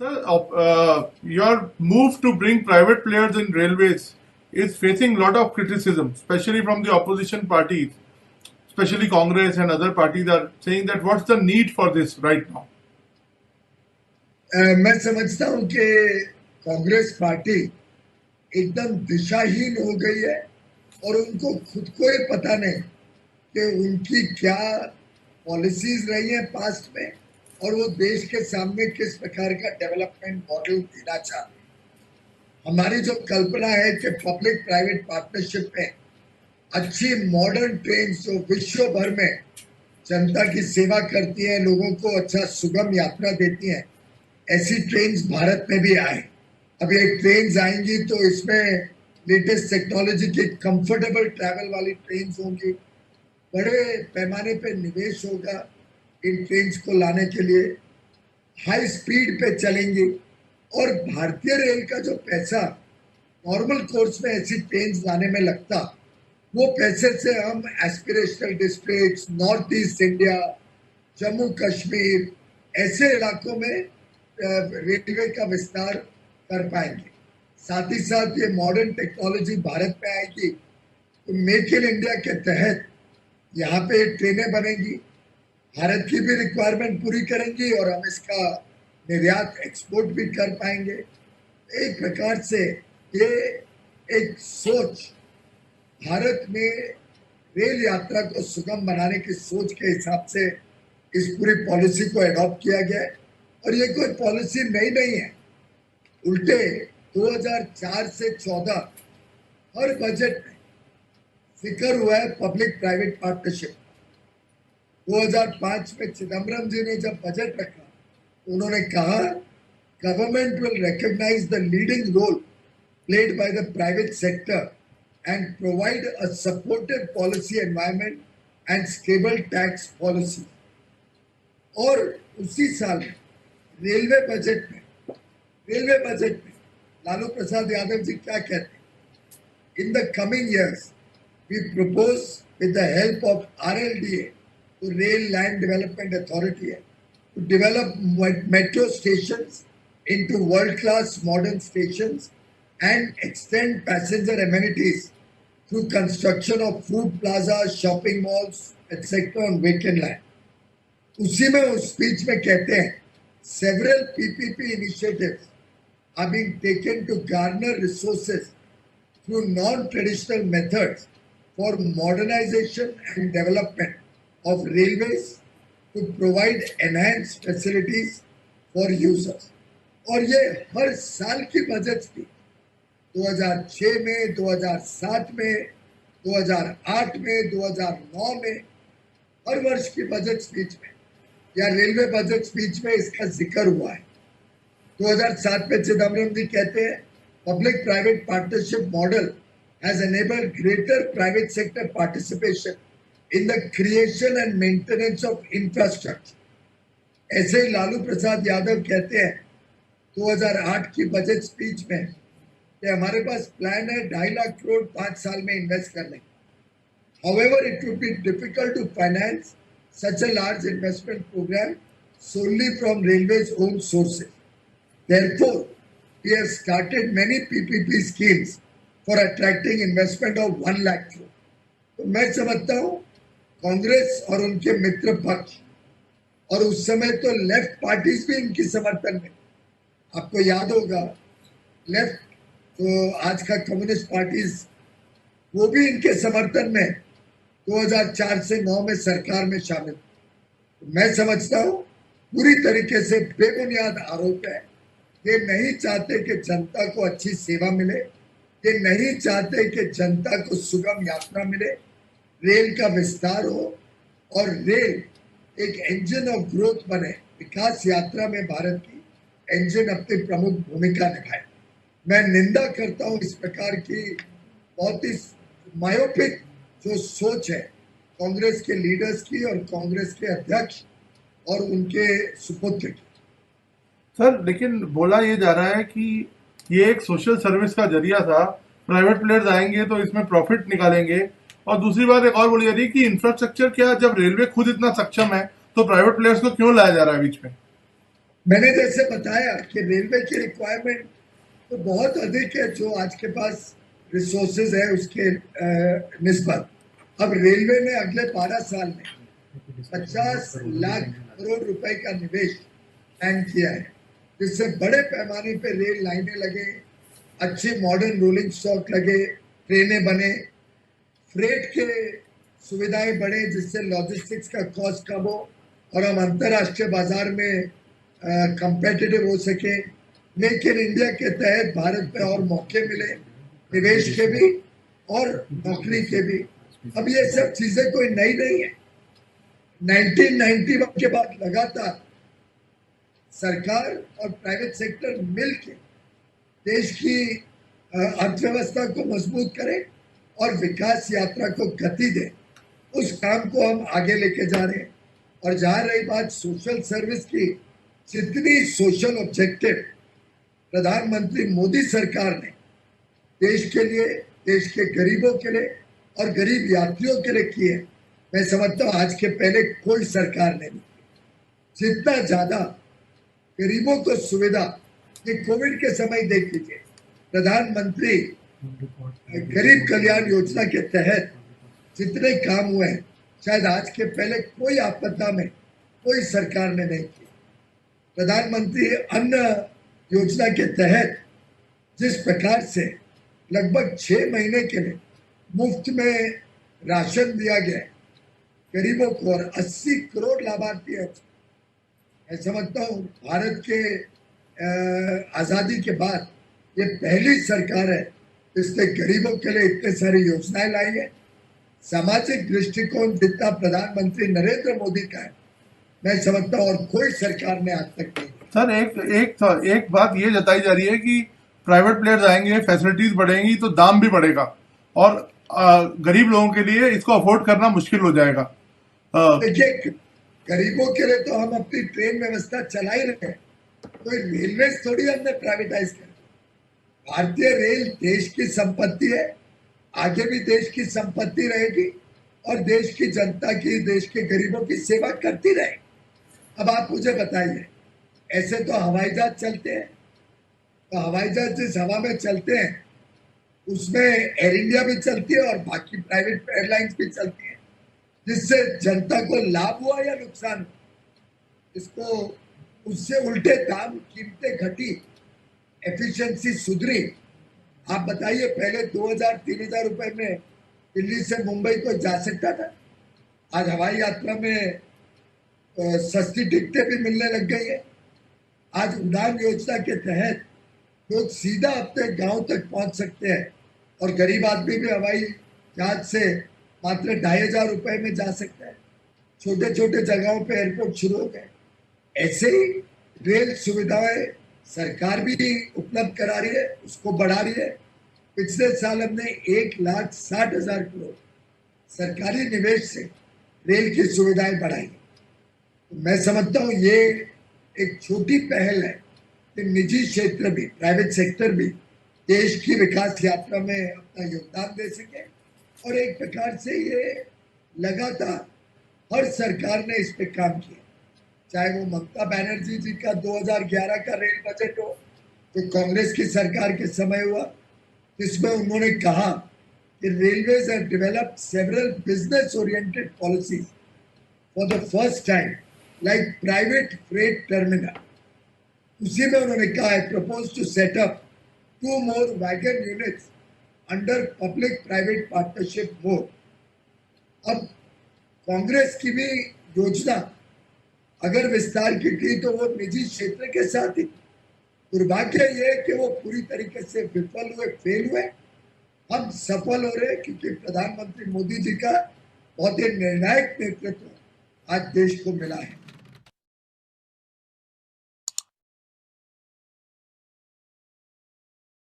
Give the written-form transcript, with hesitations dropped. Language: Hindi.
Sir, your move to bring private players in railways is facing a lot of criticism, especially from the opposition parties, especially Congress and other parties are saying that what's the need for this right now? मैं समझता हूं कि कांग्रेस पार्टी एकदम दिशाहीन हो गई है और उनको खुद को ही पता नहीं कि उनकी क्या पॉलिसीज रही हैं पास्ट में और वो देश के सामने किस प्रकार का डेवलपमेंट मॉडल देना चाहते हैं। हमारी जो कल्पना है कि पब्लिक प्राइवेट पार्टनरशिप में अच्छी मॉडर्न ट्रेन जो विश्व भर में जनता की सेवा करती हैं, लोगों को अच्छा सुगम यात्रा देती हैं, ऐसी ट्रेन्स भारत में भी आए। अब ये ट्रेन्स आएंगी तो इसमें लेटेस्ट टेक्नोलॉजी की कंफर्टेबल ट्रैवल वाली ट्रेन्स होंगी, बड़े पैमाने पे निवेश होगा इन ट्रेन्स को लाने के लिए, हाई स्पीड पे चलेंगी और भारतीय रेल का जो पैसा नॉर्मल कोर्स में ऐसी ट्रेन्स लाने में लगता, वो पैसे से हम aspirational districts, north east India, Jammu Kashmir ऐसे इलाकों में रेलवे का विस्तार कर पाएंगे। साथ ही साथ ये मॉडर्न टेक्नोलॉजी भारत में आएगी तो मेक इन इंडिया के तहत यहाँ पे ट्रेनें बनेंगी, भारत की भी रिक्वायरमेंट पूरी करेंगी और हम इसका निर्यात एक्सपोर्ट भी कर पाएंगे। एक प्रकार से ये एक सोच भारत में रेल यात्रा को सुगम बनाने की सोच के हिसाब से इस पूरी पॉलिसी को एडॉप्ट किया गया है और ये कोई पॉलिसी नई नहीं है। उल्टे 2004 से 14 हर बजट में जिक्र हुआ है पब्लिक प्राइवेट पार्टनरशिप। 2005 में चिदम्बरम जी ने जब बजट रखा तो उन्होंने कहा government will recognise the leading role played by the private sector and provide a supportive policy environment and stable tax policy। और उसी साल रेलवे बजट में लालू प्रसाद यादव जी क्या कहते हैं, in the coming years we propose with the help of RLDA तो रेल लैंड डेवलपमेंट अथॉरिटी है to develop metro stations into world-class modern stations and extend passenger amenities through construction of food plazas, shopping malls, etc. on vacant land। उसी में उस स्पीच में कहते हैं several PPP initiatives are being taken to garner resources through non-traditional methods for modernization and development of railways to provide enhanced facilities for users। और ये हर साल की बजट थी, 2006 में, 2007 में, 2008 में, 2009 में, हर वर्ष की बजट स्पीच में या रेलवे बजट स्पीच में इसका जिक्र हुआ है। 2007 में चिदम्बरम जी कहते हैं public private partnership model has enabled greater private sector participation in the creation and maintenance of infrastructure। ऐसे ही लालू प्रसाद यादव कहते हैं 2008 की बजट स्पीच में कि हमारे पास प्लान है 2.5 लाख करोड़ 5 साल में इन्वेस्ट करने। However, it would be difficult to finance such a large investment program solely from railways' own sources। Therefore, we have started many PPP schemes for attracting investment of 1 lakh crore। तो मैं समझता हूँ कांग्रेस और उनके मित्र पक्ष और उस समय तो लेफ्ट पार्टीज भी इनकी समर्थन में, आपको याद होगा लेफ्ट तो आज का कम्युनिस्ट पार्टीज वो भी इनके समर्थन में 2004 से 9 में सरकार में शामिल। तो मैं समझता हूँ पूरी तरीके से बेबुनियाद आरोप है। ये नहीं चाहते कि जनता को अच्छी सेवा मिले, ये नहीं चाहते कि जनता को सुगम यात्रा मिले, रेल का विस्तार हो और रेल एक इंजन ऑफ ग्रोथ बने, विकास यात्रा में भारत की इंजन अपनी प्रमुख भूमिका निभाए। मैं निंदा करता हूं इस प्रकार की बहुत ही मायोपिक जो सोच है कांग्रेस के लीडर्स की और कांग्रेस के अध्यक्ष और उनके सुपुत्र की। सर, लेकिन बोला ये जा रहा है कि ये एक सोशल सर्विस का जरिया था, प्राइवेट प्लेयर्स आएंगे तो इसमें प्रॉफिट निकालेंगे, और दूसरी बात एक और बोली जा रही है कि इंफ्रास्ट्रक्चर क्या, जब रेलवे खुद इतना सक्षम है तो प्राइवेट प्लेयर्स को क्यों लाया जा रहा है बीच में? मैंने जैसे बताया कि रेलवे की रिक्वायरमेंट तो बहुत अधिक है जो आज के पास रिसोर्सेज है उसके निस्बत। अब रेलवे ने अगले 12 साल में 50 लाख करोड़ रुपए का निवेश प्लान किया है, जिससे बड़े पैमाने पे रेल लाइनें लगे, अच्छे मॉडर्न रोलिंग स्टॉक लगे, ट्रेनें बने, फ्रेट के सुविधाएं बढ़े, जिससे लॉजिस्टिक्स का कॉस्ट कम हो और हम अंतर्राष्ट्रीय बाजार में कंपेटिटिव हो सके। मेक इन इंडिया के तहत भारत में और मौके मिले, निवेश के भी और नौकरी के भी। अब ये सब चीजें कोई नई नहीं है। 1991 के बाद लगातार सरकार और प्राइवेट सेक्टर मिलके देश की अर्थव्यवस्था को मजबूत करें और विकास यात्रा को गति दें, उस काम को हम आगे लेके जा रहे हैं। और जहां रही बात सोशल सर्विस की, जितनी सोशल ऑब्जेक्टिव प्रधानमंत्री मोदी सरकार ने देश के लिए, देश के गरीबों के लिए और गरीब यात्रियों के लिए किए, मैं समझता हूं आज के पहले कोई सरकार ने नहीं की। जितना ज्यादा गरीबों को सुविधा, ये कोविड के समय देख लीजिए, प्रधानमंत्री गरीब कल्याण योजना के तहत जितने काम हुए हैं, शायद आज के पहले कोई आपदा में कोई सरकार ने नहीं की। प्रधानमंत्री अन्न योजना के तहत जिस प्रकार से लगभग 6 महीने के लिए मुफ्त में राशन दिया गया गरीबों को और 80 करोड़ लाभार्थी हैं। मैं समझता हूँ भारत के आजादी के बाद ये पहली सरकार है जिसने गरीबों के लिए इतने सारी योजनाएं लाई है। सामाजिक दृष्टिकोण जितना प्रधानमंत्री नरेंद्र मोदी का है, मैं समझता हूँ और कोई सरकार ने आज तक नहीं। सर एक बात ये जताई जा रही है कि प्राइवेट प्लेयर्स आएंगे, फैसिलिटीज बढ़ेंगी तो दाम भी बढ़ेगा और गरीब लोगों के लिए इसको अफोर्ड करना मुश्किल हो जाएगा। देखिए, गरीबों के लिए तो हम अपनी ट्रेन व्यवस्था चला ही रहे हैं, कोई रेलवे थोड़ी हमने प्राइवेटाइज कर। भारतीय रेल देश की संपत्ति है, आगे भी देश की संपत्ति रहेगी और देश की जनता की, देश के गरीबों की सेवा करती रहेगी। अब आप मुझे बताइए, ऐसे तो हवाई जहाज चलते हैं, तो हवाई जहाज जिस हवा में चलते हैं उसमें एयर इंडिया भी चलती है और बाकी प्राइवेट एयरलाइंस भी चलती है, जिससे जनता को लाभ हुआ या नुकसान हुआ? इसको उससे उल्टे दाम, कीमतें घटी, एफिशिएंसी सुधरी। आप बताइए, पहले 2000-3000 रुपए में दिल्ली से मुंबई को जा सकता था, आज हवाई यात्रा में सस्ती टिकटें भी मिलने लग गई है। आज उड़ान योजना के तहत लोग सीधा अपने गांव तक पहुंच सकते हैं और गरीब आदमी भी हवाई जहाज से मात्र 2500 रुपए में जा सकता है। छोटे छोटे जगहों पे एयरपोर्ट शुरू हो गए। ऐसे ही रेल सुविधाएं सरकार भी उपलब्ध करा रही है, उसको बढ़ा रही है। पिछले साल हमने 1,60,000 करोड़ सरकारी निवेश से रेल की सुविधाएं बढ़ाई। तो मैं समझता हूँ ये एक छोटी पहल है कि निजी क्षेत्र भी, प्राइवेट सेक्टर भी देश की विकास यात्रा में अपना योगदान दे सके। और एक प्रकार से ये लगातार हर सरकार ने इस पे काम किया, चाहे वो ममता बनर्जी जी का 2011 का रेल बजट हो, जो कांग्रेस की सरकार के समय हुआ, जिसमें उन्होंने कहा कि railways have developed several business oriented policies for the first time like private freight terminal. उसी में उन्होंने कहा है propose to set up 2 more wagon units under public private partnership mode. अब कांग्रेस की भी योजना अगर विस्तार की थी तो वो निजी क्षेत्र के साथ ही। दुर्भाग्य ये है कि वो पूरी तरीके से विफल हुए, फेल हुए। हम सफल हो रहे क्योंकि प्रधानमंत्री मोदी जी का बहुत ही निर्णायक नेतृत्व आज देश को मिला है।